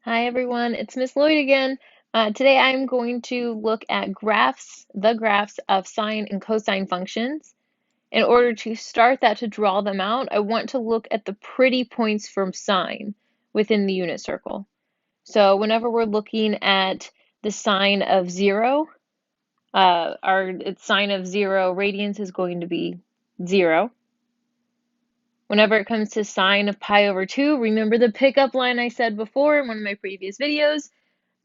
Hi everyone, it's Miss Lloyd again. Today I'm going to look at the graphs of sine and cosine functions. In order to start that to draw them out, I want to look at the pretty points from sine within the unit circle. So whenever we're looking at the sine of zero, our sine of 0 radians is going to be 0. Whenever it comes to sine of pi over 2, remember the pickup line I said before in one of my previous videos.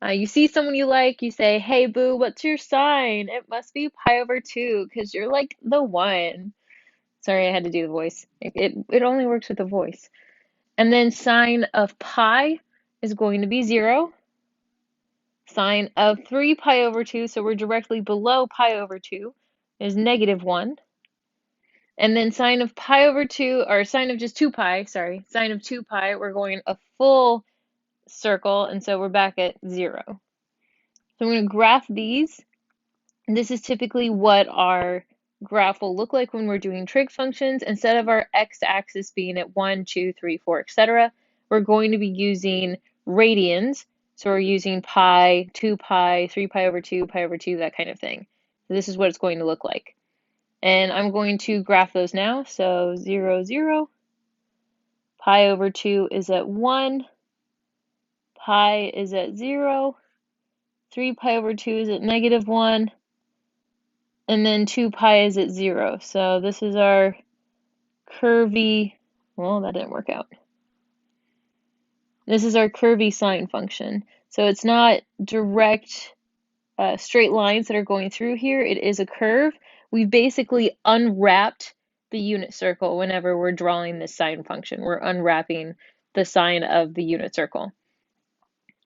You see someone you like, you say, "Hey boo, what's your sign?" It must be pi over 2 because you're like the one. Sorry, I had to do the voice. It only works with the voice. And then sine of pi is going to be 0. Sine of 3 pi over 2, so we're directly below pi over 2, is -1. And then sine of pi over 2, or sine of just 2 pi, sorry, sine of 2 pi, we're going a full circle, and so we're back at 0. So I'm going to graph these. This is typically what our graph will look like when we're doing trig functions. Instead of our x-axis being at 1, 2, 3, 4, etc., we're going to be using radians. So we're using pi, 2 pi, 3 pi over 2, pi over 2, that kind of thing. So this is what it's going to look like. And I'm going to graph those now. So 0, 0. Pi over 2 is at 1. Pi is at 0. 3 pi over 2 is at -1. And then 2 pi is at 0. So this is our curvy, well, that didn't work out. This is our curvy sine function. So it's not direct straight lines that are going through here. It is a curve. We basically unwrapped the unit circle whenever we're drawing this sine function. We're unwrapping the sine of the unit circle.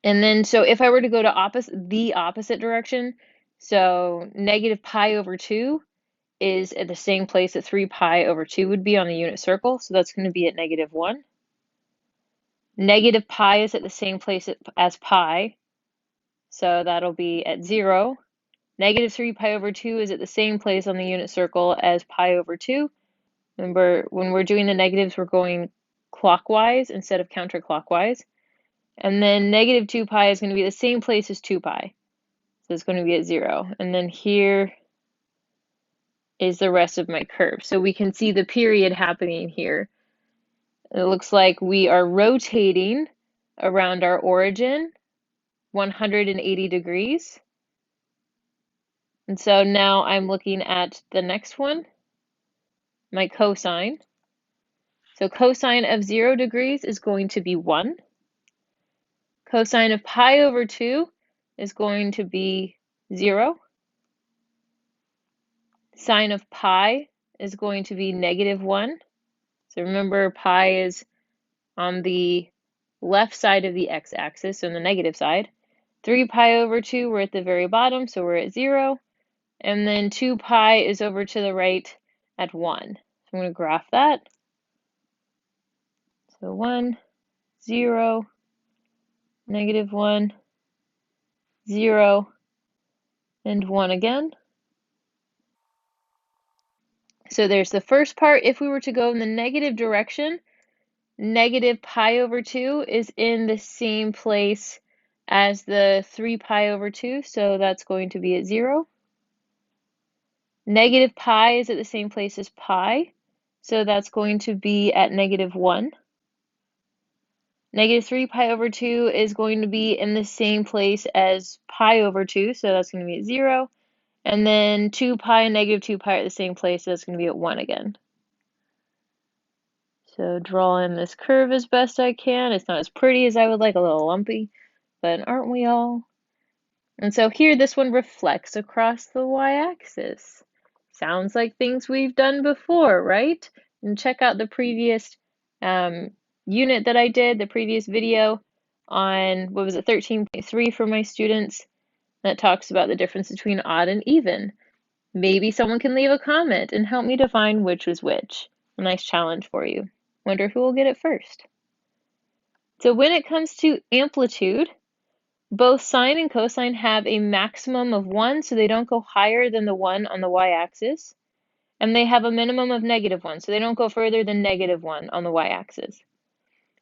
And then, so if I were to go to the opposite direction, so negative pi over 2 is at the same place that 3 pi over 2 would be on the unit circle, so that's going to be at -1. Negative pi is at the same place as pi, so that'll be at 0. Negative 3 pi over 2 is at the same place on the unit circle as pi over 2. Remember, when we're doing the negatives, we're going clockwise instead of counterclockwise. And then negative 2 pi is going to be the same place as 2 pi, so it's going to be at 0. And then here is the rest of my curve. So we can see the period happening here. It looks like we are rotating around our origin 180 degrees. And so now I'm looking at the next one, my cosine. So cosine of 0 degrees is going to be 1. Cosine of pi over 2 is going to be 0. Sine of pi is going to be -1. So remember, pi is on the left side of the x-axis, so on the negative side. 3 pi over 2, we're at the very bottom, so we're at 0. And then 2 pi is over to the right at 1. So I'm going to graph that. So 1, 0, -1, 0, and 1 again. So there's the first part. If we were to go in the negative direction, negative pi over 2 is in the same place as the 3 pi over 2, so that's going to be at 0. Negative pi is at the same place as pi, so that's going to be at -1. Negative 3 pi over 2 is going to be in the same place as pi over 2, so that's going to be at 0. And then 2 pi and -2 pi are at the same place, so that's going to be at 1 again. So draw in this curve as best I can. It's not as pretty as I would like, a little lumpy, but aren't we all? And so here, this one reflects across the y-axis. Sounds like things we've done before, right? And check out the previous unit that I did, the previous video on, what was it, 13.3 for my students, that talks about the difference between odd and even. Maybe someone can leave a comment and help me define which was which. A nice challenge for you. Wonder who will get it first. So when it comes to amplitude, both sine and cosine have a maximum of 1, so they don't go higher than the 1 on the y-axis. And they have a minimum of -1, so they don't go further than -1 on the y-axis.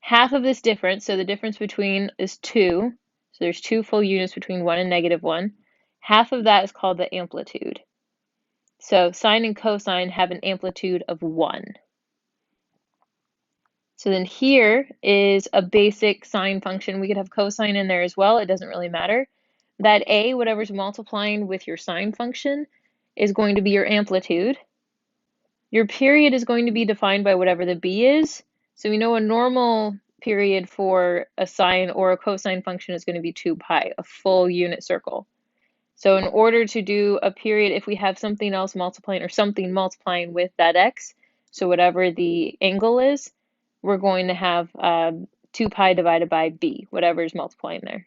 Half of this difference, so the difference between is 2, so there's 2 full units between 1 and -1. Half of that is called the amplitude. So sine and cosine have an amplitude of 1. So then here is a basic sine function. We could have cosine in there as well. It doesn't really matter. That a, whatever's multiplying with your sine function, is going to be your amplitude. Your period is going to be defined by whatever the b is. So we know a normal period for a sine or a cosine function is going to be 2 pi, a full unit circle. So in order to do a period, if we have something else multiplying or something multiplying with that x, so whatever the angle is, we're going to have 2 pi divided by b, whatever is multiplying there.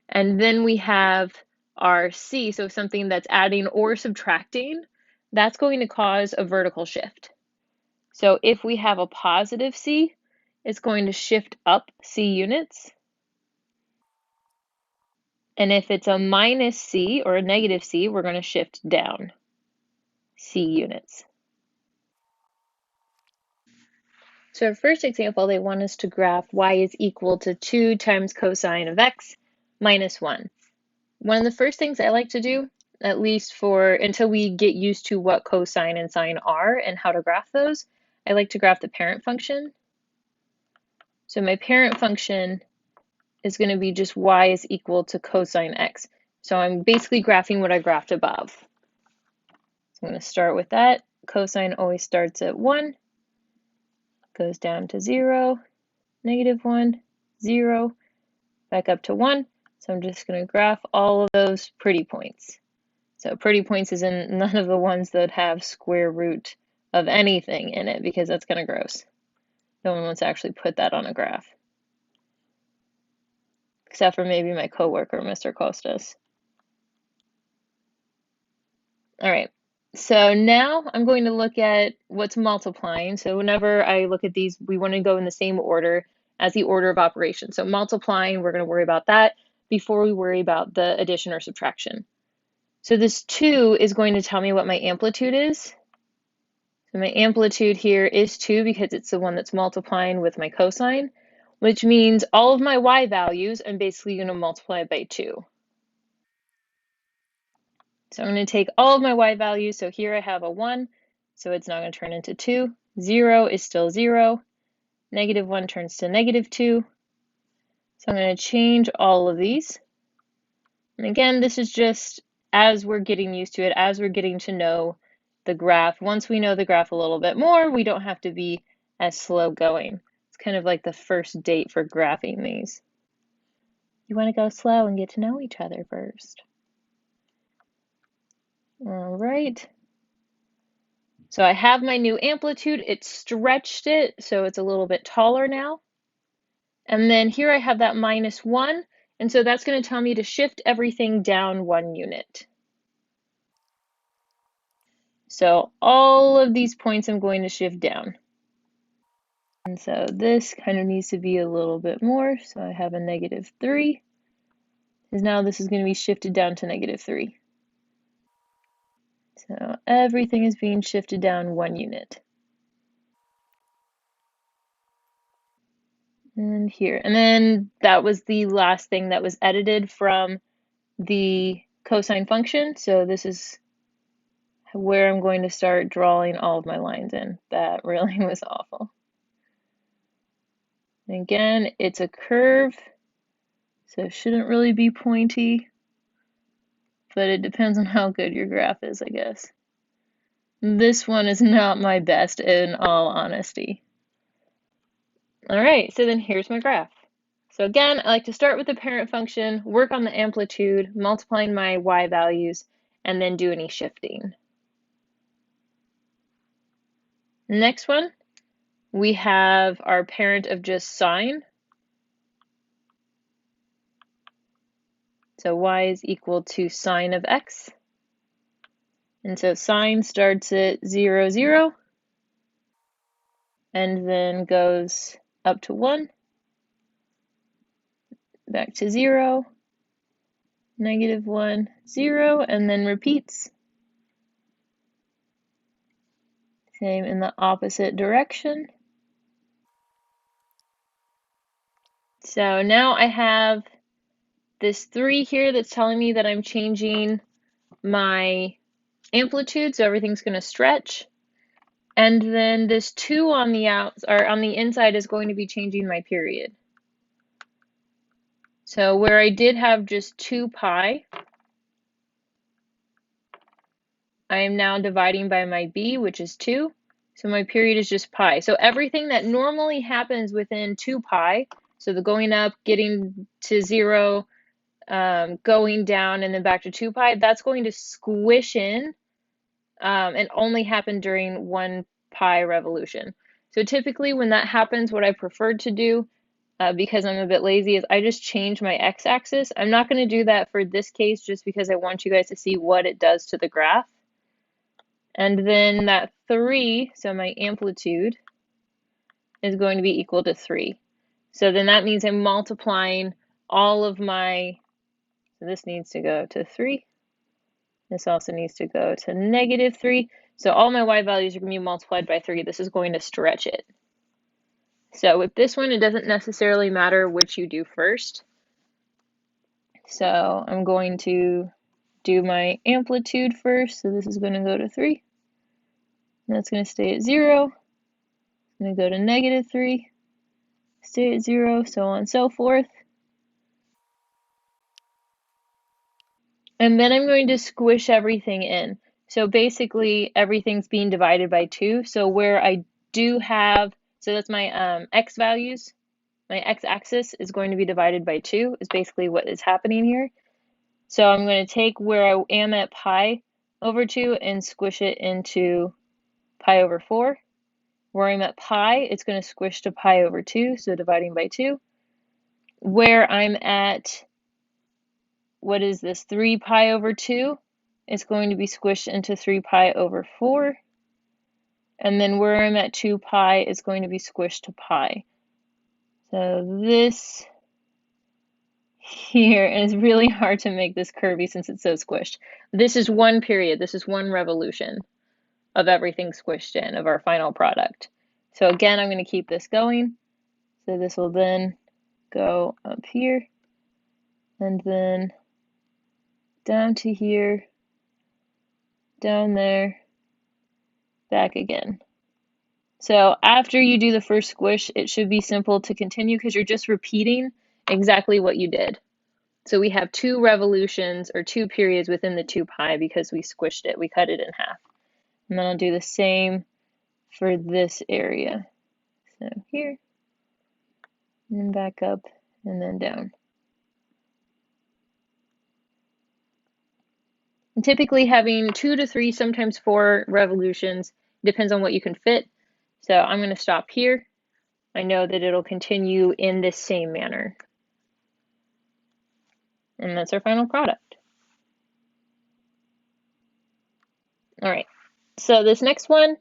And then we have our c, so something that's adding or subtracting, that's going to cause a vertical shift. So if we have a positive c, it's going to shift up c units. And if it's a minus c or a negative c, we're going to shift down c units. So our first example, they want us to graph y is equal to 2 times cosine of x minus 1. One of the first things I like to do, at least for until we get used to what cosine and sine are and how to graph those, I like to graph the parent function. So my parent function is going to be just y is equal to cosine x. So I'm basically graphing what I graphed above. So I'm going to start with that. Cosine always starts at 1, goes down to 0, -1, 0, back up to 1. So I'm just going to graph all of those pretty points. So pretty points is in none of the ones that have square root of anything in it because that's kind of gross. No one wants to actually put that on a graph. Except for maybe my coworker, Mr. Costas. All right, so now I'm going to look at what's multiplying. So whenever I look at these, we want to go in the same order as the order of operation. So multiplying, we're going to worry about that before we worry about the addition or subtraction. So this 2 is going to tell me what my amplitude is. So my amplitude here is 2 because it's the one that's multiplying with my cosine, which means all of my y values, I'm basically going to multiply by 2. So I'm going to take all of my y values. So here I have a 1, so it's not going to turn into 2. 0 is still 0. -1 turns to -2. So I'm going to change all of these. And again, this is just as we're getting used to it, as we're getting to know the graph. Once we know the graph a little bit more, we don't have to be as slow going. It's kind of like the first date for graphing these. You want to go slow and get to know each other first. All right. So I have my new amplitude. It stretched it, so it's a little bit taller now. And then here I have that -1, and so that's going to tell me to shift everything down 1 unit. So all of these points I'm going to shift down. And so this kind of needs to be a little bit more. So I have a -3. Because now this is going to be shifted down to -3. So everything is being shifted down 1 unit. And here. And then that was the last thing that was edited from the cosine function. So this is where I'm going to start drawing all of my lines in. That really was awful. And again, it's a curve, so it shouldn't really be pointy, but it depends on how good your graph is, I guess. This one is not my best in all honesty. All right, so then here's my graph. So again, I like to start with the parent function, work on the amplitude, multiplying my y values, and then do any shifting. Next one, we have our parent of just sine. So y is equal to sine of x. And so sine starts at 0, 0, and then goes up to 1, back to 0, -1, 0, and then repeats. Same in the opposite direction. So now I have this 3 here that's telling me that I'm changing my amplitude, so everything's going to stretch. And then this 2 on the on the inside is going to be changing my period. So where I did have just 2 pi, I am now dividing by my b, which is 2. So my period is just pi. So everything that normally happens within 2 pi, so the going up, getting to 0, going down, and then back to 2 pi, that's going to squish in and only happen during 1 pi revolution. So typically when that happens, what I prefer to do, because I'm a bit lazy, is I just change my x-axis. I'm not going to do that for this case just because I want you guys to see what it does to the graph. And then that 3, so my amplitude, is going to be equal to 3. So then that means I'm multiplying all of my, so this needs to go to 3. This also needs to go to -3. So all my y values are going to be multiplied by 3. This is going to stretch it. So with this one, it doesn't necessarily matter which you do first. So I'm going to do my amplitude first. So this is going to go to 3. That's going to stay at 0. It's going to go to -3, stay at 0, so on and so forth. And then I'm going to squish everything in. So basically everything's being divided by 2. So where I do have, so that's my x values, my x-axis is going to be divided by 2 is basically what is happening here. So I'm going to take where I am at pi over 2 and squish it into pi over 4. Where I'm at pi, it's going to squish to pi over 2, so dividing by 2. Where I'm at, what is this, 3 pi over 2, it's going to be squished into 3 pi over 4. And then where I'm at 2 pi, it's going to be squished to pi. So this here is really hard to make this curvy since it's so squished. This is 1 period. This is 1 revolution of everything squished in, of our final product. So again, I'm going to keep this going. So this will then go up here and then down to here, down there, back again. So after you do the first squish, it should be simple to continue because you're just repeating exactly what you did. So we have 2 revolutions or 2 periods within the 2 pi because we squished it, we cut it in half. And then I'll do the same for this area. So here, and then back up, and then down. And typically having 2 to 3, sometimes 4 revolutions, depends on what you can fit. So I'm going to stop here. I know that it'll continue in this same manner. And that's our final product. All right, so this next one,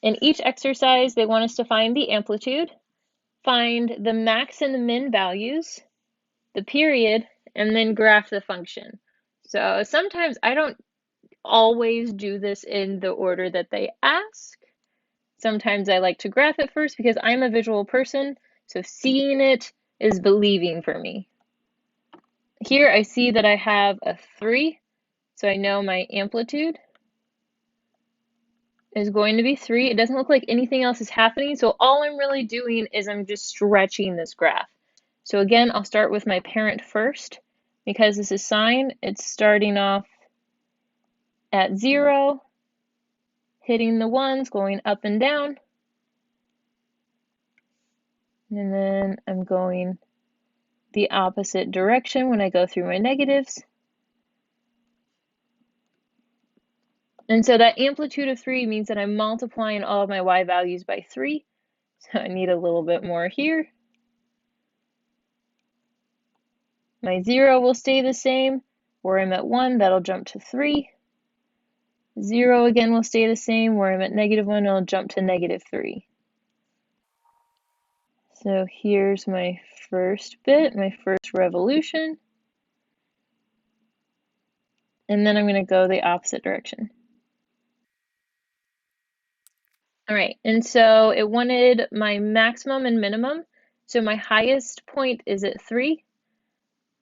in each exercise, they want us to find the amplitude, find the max and the min values, the period, and then graph the function. So sometimes I don't always do this in the order that they ask. Sometimes I like to graph it first because I'm a visual person, so seeing it is believing for me. Here I see that I have a 3, so I know my amplitude is going to be 3. It doesn't look like anything else is happening, so all I'm really doing is I'm just stretching this graph. So again, I'll start with my parent first. Because this is sine, it's starting off at 0, hitting the 1s, going up and down. And then I'm going the opposite direction when I go through my negatives. And so that amplitude of 3 means that I'm multiplying all of my y values by 3. So I need a little bit more here. My 0 will stay the same. Where I'm at 1, that'll jump to 3. 0 again will stay the same. Where I'm at -1, it'll jump to -3. So here's my first bit, my first revolution. And then I'm going to go the opposite direction. All right, and so it wanted my maximum and minimum. So my highest point is at 3.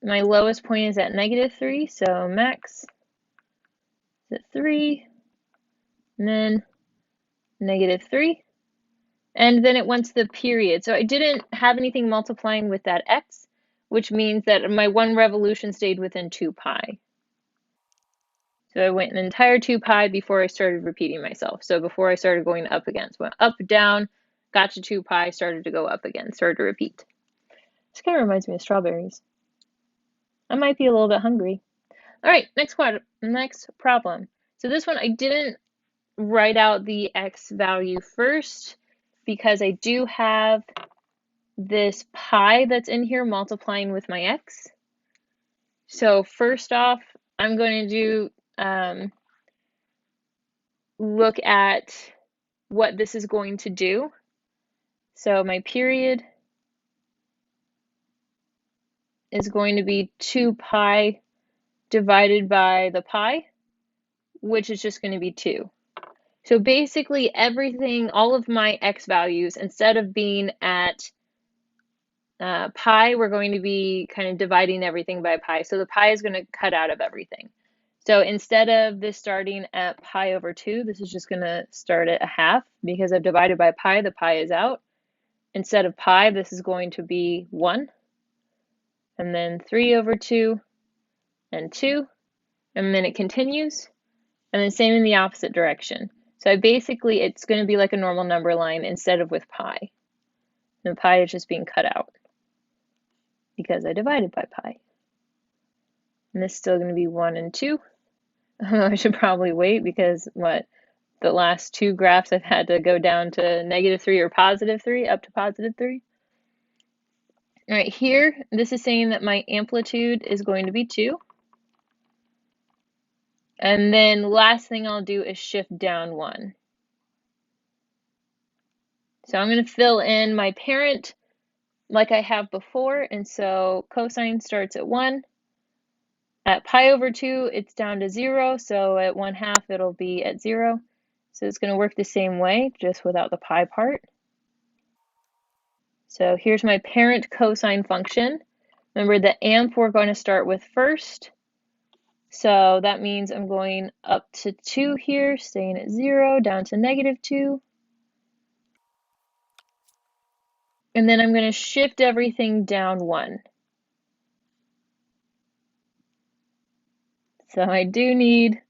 My lowest point is at -3, so max is at 3, and then -3. And then it wants the period. So I didn't have anything multiplying with that x, which means that my one revolution stayed within 2 pi. So I went an entire 2 pi before I started repeating myself. So before I started going up again. So went up, down, got to 2 pi, started to go up again, started to repeat. This kind of reminds me of strawberries. I might be a little bit hungry. All right, next problem. So this one, I didn't write out the x value first because I do have this pi that's in here multiplying with my x. So first off, I'm going to do look at what this is going to do. So my period is going to be 2 pi divided by the pi, which is just going to be 2. So basically everything, all of my x values, instead of being at pi, we're going to be kind of dividing everything by pi. So the pi is going to cut out of everything. So instead of this starting at pi over 2, this is just going to start at a half because I've divided by pi, the pi is out. Instead of pi, this is going to be 1, and then 3 over 2, and 2, and then it continues, and then same in the opposite direction. So basically, it's going to be like a normal number line instead of with pi. And pi is just being cut out because I divided by pi. And this is still going to be 1 and 2. I should probably wait because the last 2 graphs I've had to go down to -3 or +3 up to +3. All right, here, this is saying that my amplitude is going to be 2. And then last thing I'll do is shift down 1. So I'm going to fill in my parent like I have before, and so cosine starts at 1. At pi over 2, it's down to 0, so at 1/2 it'll be at 0. So it's going to work the same way, just without the pi part. So here's my parent cosine function. Remember the amp we're going to start with first. So that means I'm going up to 2 here, staying at 0, down to -2. And then I'm going to shift everything down 1. So I do need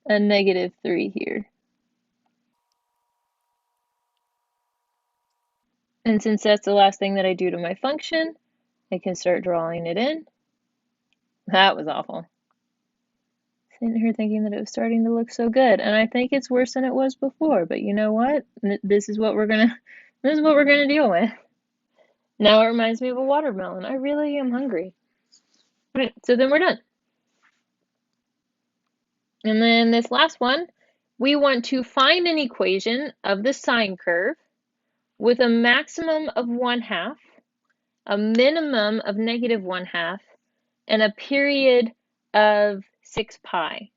a -3 here. And since that's the last thing that I do to my function, I can start drawing it in. That was awful. Sitting here thinking that it was starting to look so good, and I think it's worse than it was before, but you know what? This is what we're gonna deal with. Now it reminds me of a watermelon. I really am hungry. All right, so then we're done. And then this last one, we want to find an equation of the sine curve with a maximum of 1/2, a minimum of -1/2, and a period of 6 pi.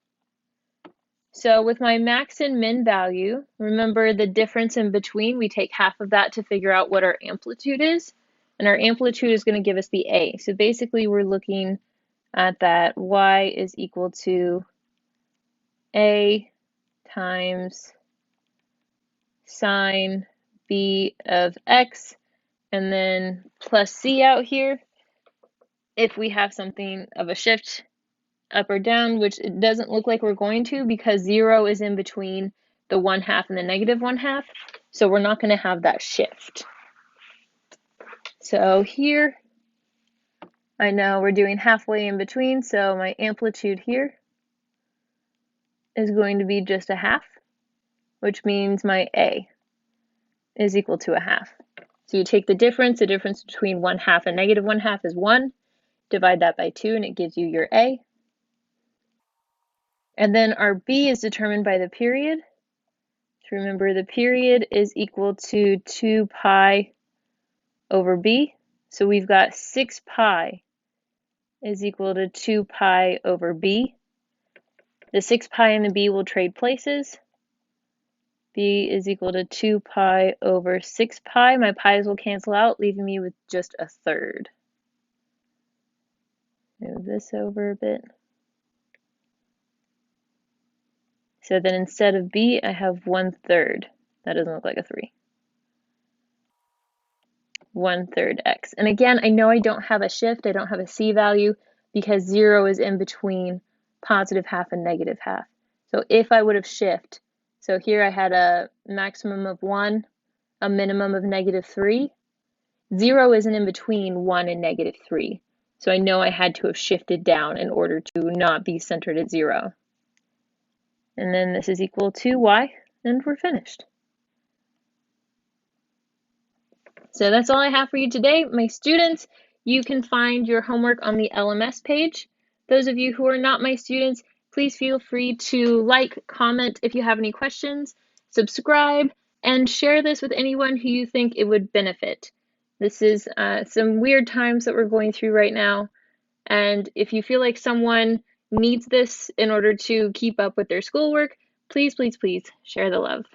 So with my max and min value, remember the difference in between, we take half of that to figure out what our amplitude is, and our amplitude is going to give us the A. So basically we're looking at that y is equal to A times sine B of x, and then plus C out here if we have something of a shift up or down, which it doesn't look like we're going to because 0 is in between the 1/2 and the -1/2, so we're not going to have that shift. So here, I know we're doing halfway in between, so my amplitude here is going to be just 1/2, which means my A is equal to 1/2. So you take the difference between 1/2 and -1/2 is 1, divide that by 2, and it gives you your A. And then our B is determined by the period. So remember, the period is equal to 2 pi over B. So we've got 6 pi is equal to 2 pi over B. The 6 pi and the B will trade places b is equal to 2 pi over 6 pi. My pi's will cancel out, leaving me with just a third. Move this over a bit. So then instead of b, I have 1/3. That doesn't look like a 3. 1/3 x. And again, I know I don't have a shift, I don't have a c value, because 0 is in between positive half and negative half. So if I would have shift, so here I had a maximum of 1, a minimum of -3. 0 isn't in between 1 and -3. So I know I had to have shifted down in order to not be centered at 0. And then this is equal to y, and we're finished. So that's all I have for you today. My students, you can find your homework on the LMS page. Those of you who are not my students, please feel free to like, comment if you have any questions, subscribe, and share this with anyone who you think it would benefit. This is some weird times that we're going through right now, and if you feel like someone needs this in order to keep up with their schoolwork, please, please, please share the love.